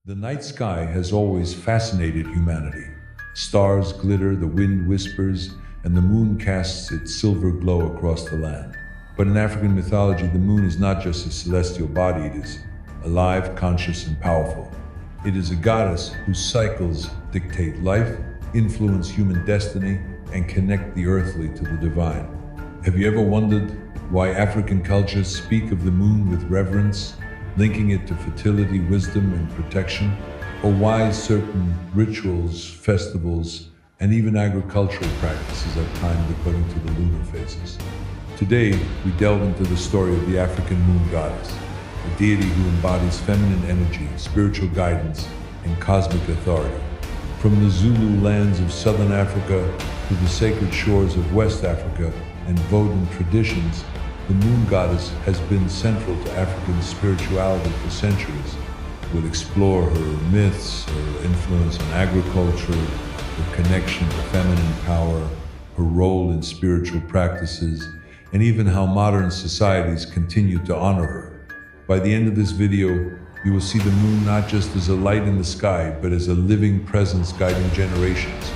The night sky has always fascinated humanity. Stars glitter, the wind whispers, and the moon casts its silver glow across the land. But in African mythology, the moon is not just a celestial body, it is alive, conscious, and powerful. It is a goddess whose cycles dictate life, influence human destiny, and connect the earthly to the divine. Have you ever wondered why African cultures speak of the moon with reverence, linking it to fertility, wisdom, and protection? Or why certain rituals, festivals, and even agricultural practices are timed according to the lunar phases? Today, we delve into the story of the African moon goddess, a deity who embodies feminine energy, spiritual guidance, and cosmic authority. From the Zulu lands of southern Africa to the sacred shores of West Africa and Vodun traditions, the moon goddess has been central to African spirituality for centuries. We'll explore her myths, her influence on agriculture, her connection to feminine power, her role in spiritual practices, and even how modern societies continue to honor her. By the end of this video, you will see the moon not just as a light in the sky, but as a living presence guiding generations.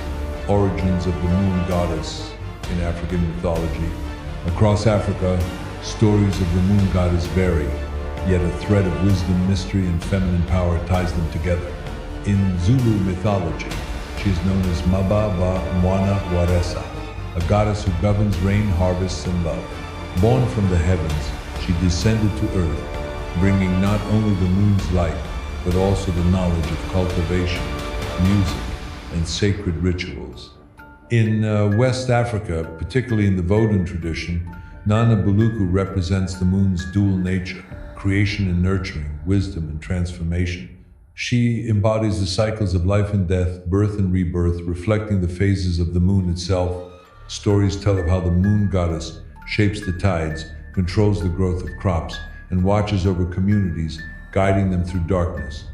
Origins of the moon goddess in African mythology. Across Africa, stories of the moon goddess vary, yet a thread of wisdom, mystery, and feminine power ties them together. In Zulu mythology, she is known as Mbaba Mwana Waresa, a goddess who governs rain, harvests, and love. Born from the heavens, she descended to earth, bringing not only the moon's light, but also the knowledge of cultivation, music, and sacred rituals. In West Africa, particularly in the Vodun tradition, Nana Buluku represents the moon's dual nature, creation and nurturing, wisdom and transformation. She embodies the cycles of life and death, birth and rebirth, reflecting the phases of the moon itself. Stories tell of how the moon goddess shapes the tides, controls the growth of crops, and watches over communities, guiding them through darkness.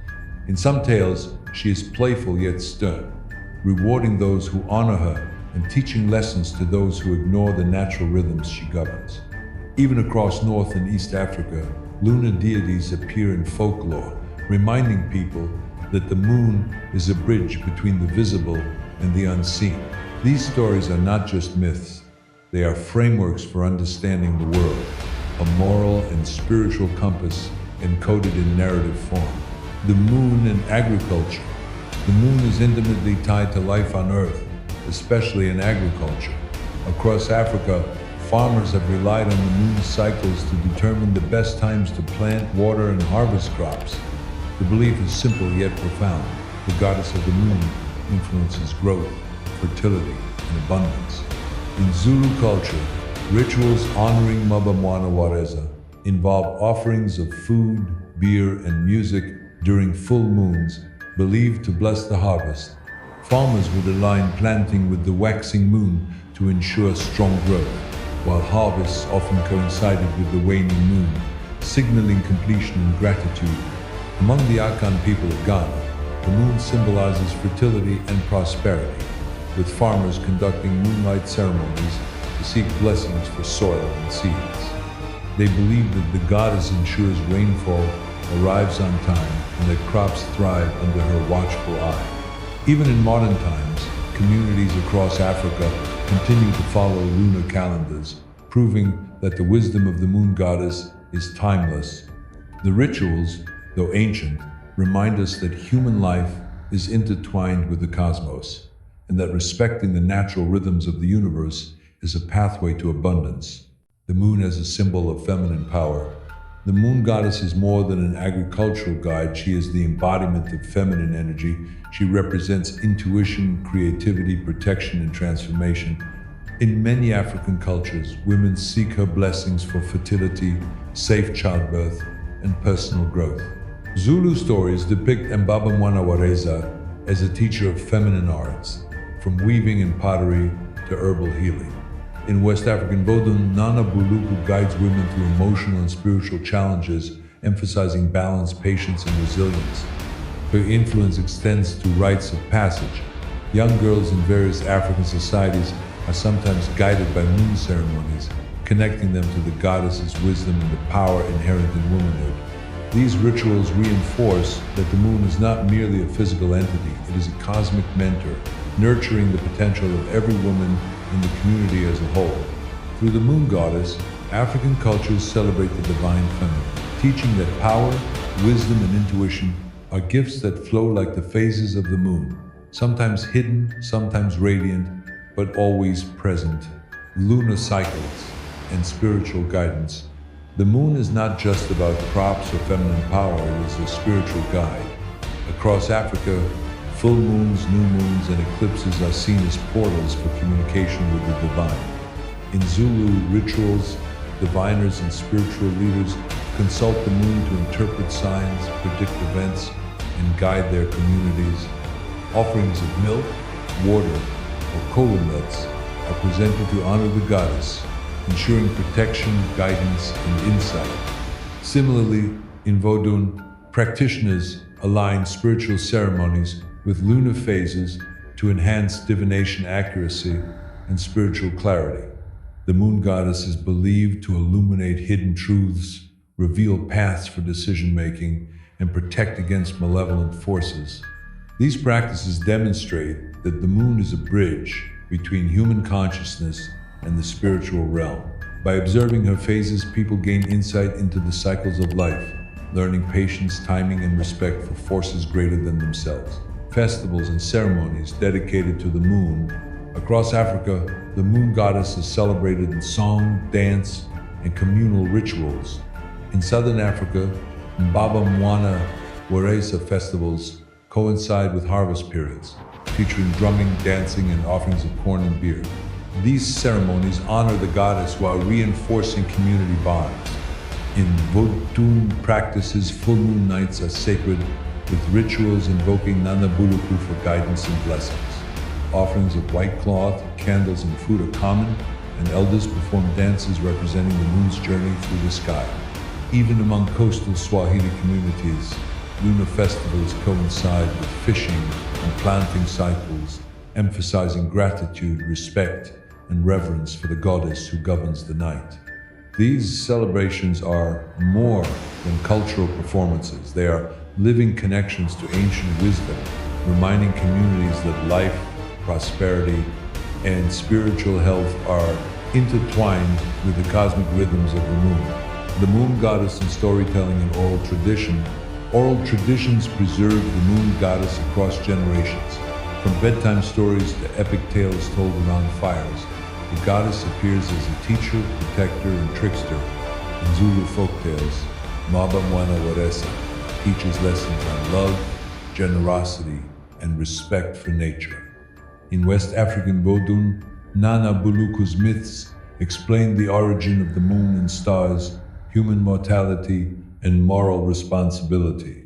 In some tales, she is playful yet stern, rewarding those who honor her and teaching lessons to those who ignore the natural rhythms she governs. Even across North and East Africa, lunar deities appear in folklore, reminding people that the moon is a bridge between the visible and the unseen. These stories are not just myths, they are frameworks for understanding the world, a moral and spiritual compass encoded in narrative form. The moon and agriculture. The moon is intimately tied to life on Earth, especially in agriculture. Across Africa, farmers have relied on the moon's cycles to determine the best times to plant, water, and harvest crops. The belief is simple yet profound. The goddess of the moon influences growth, fertility, and abundance. In Zulu culture, rituals honoring Mbaba Mwana Waresa involve offerings of food, beer, and music during full moons, believed to bless the harvest. Farmers would align planting with the waxing moon to ensure strong growth, while harvests often coincided with the waning moon, signaling completion and gratitude. Among the Akan people of Ghana, the moon symbolizes fertility and prosperity, with farmers conducting moonlight ceremonies to seek blessings for soil and seeds. They believe that the goddess ensures rainfall arrives on time and that crops thrive under her watchful eye. Even in modern times, communities across Africa continue to follow lunar calendars, proving that the wisdom of the moon goddess is timeless. The rituals, though ancient, remind us that human life is intertwined with the cosmos, and that respecting the natural rhythms of the universe is a pathway to abundance. The moon as a symbol of feminine power. The moon goddess is more than an agricultural guide. She is the embodiment of feminine energy. She represents intuition, creativity, protection, and transformation. In many African cultures, women seek her blessings for fertility, safe childbirth, and personal growth. Zulu stories depict Mbaba Mwana Waresa as a teacher of feminine arts, from weaving and pottery to herbal healing. In West African Vodun, Nana Buluku guides women through emotional and spiritual challenges, emphasizing balance, patience, and resilience. Her influence extends to rites of passage. Young girls in various African societies are sometimes guided by moon ceremonies, connecting them to the goddess's wisdom and the power inherent in womanhood. These rituals reinforce that the moon is not merely a physical entity, it is a cosmic mentor, nurturing the potential of every woman in the community as a whole. Through the moon goddess, African cultures celebrate the divine feminine, teaching that power, wisdom, and intuition are gifts that flow like the phases of the moon, sometimes hidden, sometimes radiant, but always present. Lunar cycles and spiritual guidance. The moon is not just about crops or feminine power, it is a spiritual guide. Across Africa, full moons, new moons, and eclipses are seen as portals for communication with the divine. In Zulu rituals, diviners and spiritual leaders consult the moon to interpret signs, predict events, and guide their communities. Offerings of milk, water, or kola nuts are presented to honor the goddess, ensuring protection, guidance, and insight. Similarly, in Vodun, practitioners align spiritual ceremonies with lunar phases to enhance divination accuracy and spiritual clarity. The moon goddess is believed to illuminate hidden truths, reveal paths for decision-making, and protect against malevolent forces. These practices demonstrate that the moon is a bridge between human consciousness and the spiritual realm. By observing her phases, people gain insight into the cycles of life, learning patience, timing, and respect for forces greater than themselves. Festivals and ceremonies dedicated to the moon. Across Africa, the moon goddess is celebrated in song, dance, and communal rituals. In southern Africa, Mbaba Mwana Waresa festivals coincide with harvest periods, featuring drumming, dancing, and offerings of corn and beer. These ceremonies honor the goddess while reinforcing community bonds. In Vodun practices, full moon nights are sacred, with rituals invoking Nana Buluku for guidance and blessings. Offerings of white cloth, candles, and food are common, and elders perform dances representing the moon's journey through the sky. Even among coastal Swahili communities, lunar festivals coincide with fishing and planting cycles, emphasizing gratitude, respect, and reverence for the goddess who governs the night. These celebrations are more than cultural performances. They are living connections to ancient wisdom, reminding communities that life, prosperity, and spiritual health are intertwined with the cosmic rhythms of the moon. The moon goddess in storytelling and oral tradition. Oral traditions preserve the moon goddess across generations. From bedtime stories to epic tales told around fires, the goddess appears as a teacher, protector, and trickster. In Zulu folktales, Mbaba Mwana Waresa teaches lessons on love, generosity, and respect for nature. In West African Vodun, Nana Buluku's myths explain the origin of the moon and stars, human mortality, and moral responsibility.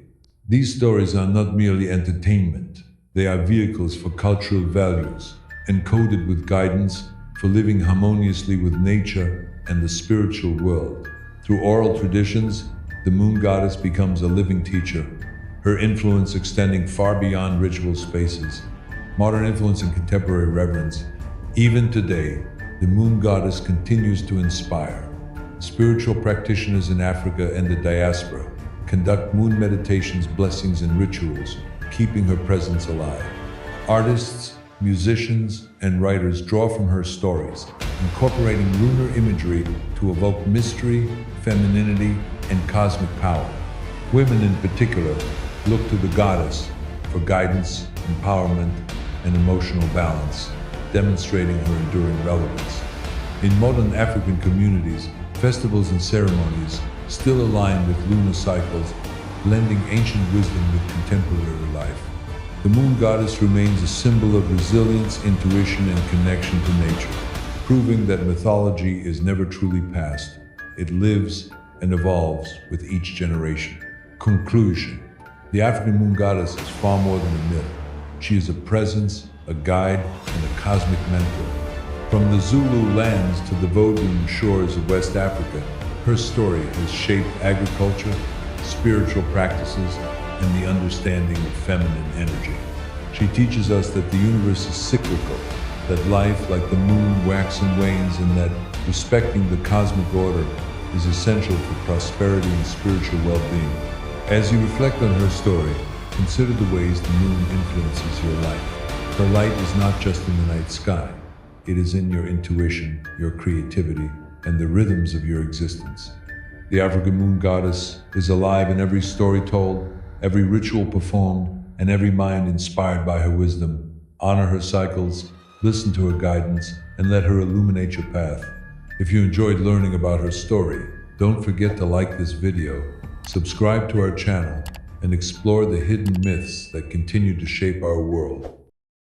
These stories are not merely entertainment, they are vehicles for cultural values, encoded with guidance for living harmoniously with nature and the spiritual world. Through oral traditions, the moon goddess becomes a living teacher, her influence extending far beyond ritual spaces. Modern influence and contemporary reverence. Even today, the moon goddess continues to inspire. Spiritual practitioners in Africa and the diaspora conduct moon meditations, blessings, and rituals, keeping her presence alive. Artists, musicians, and writers draw from her stories, incorporating lunar imagery to evoke mystery, femininity, and cosmic power. Women in particular look to the goddess for guidance, empowerment, and emotional balance, demonstrating her enduring relevance. In modern African communities, festivals and ceremonies still align with lunar cycles, blending ancient wisdom with contemporary life. The moon goddess remains a symbol of resilience, intuition, and connection to nature, proving that mythology is never truly past. It lives and evolves with each generation. Conclusion. The African moon goddess is far more than a myth. She is a presence, a guide, and a cosmic mentor. From the Zulu lands to the Vodun shores of West Africa, her story has shaped agriculture, spiritual practices, and the understanding of feminine energy. She teaches us that the universe is cyclical, that life, like the moon, waxes and wanes, and that respecting the cosmic order is essential for prosperity and spiritual well-being. As you reflect on her story, consider the ways the moon influences your life. Her light is not just in the night sky. It is in your intuition, your creativity, and the rhythms of your existence. The African moon goddess is alive in every story told, every ritual performed, and every mind inspired by her wisdom. Honor her cycles, listen to her guidance, and let her illuminate your path. If you enjoyed learning about her story, don't forget to like this video, subscribe to our channel, and explore the hidden myths that continue to shape our world.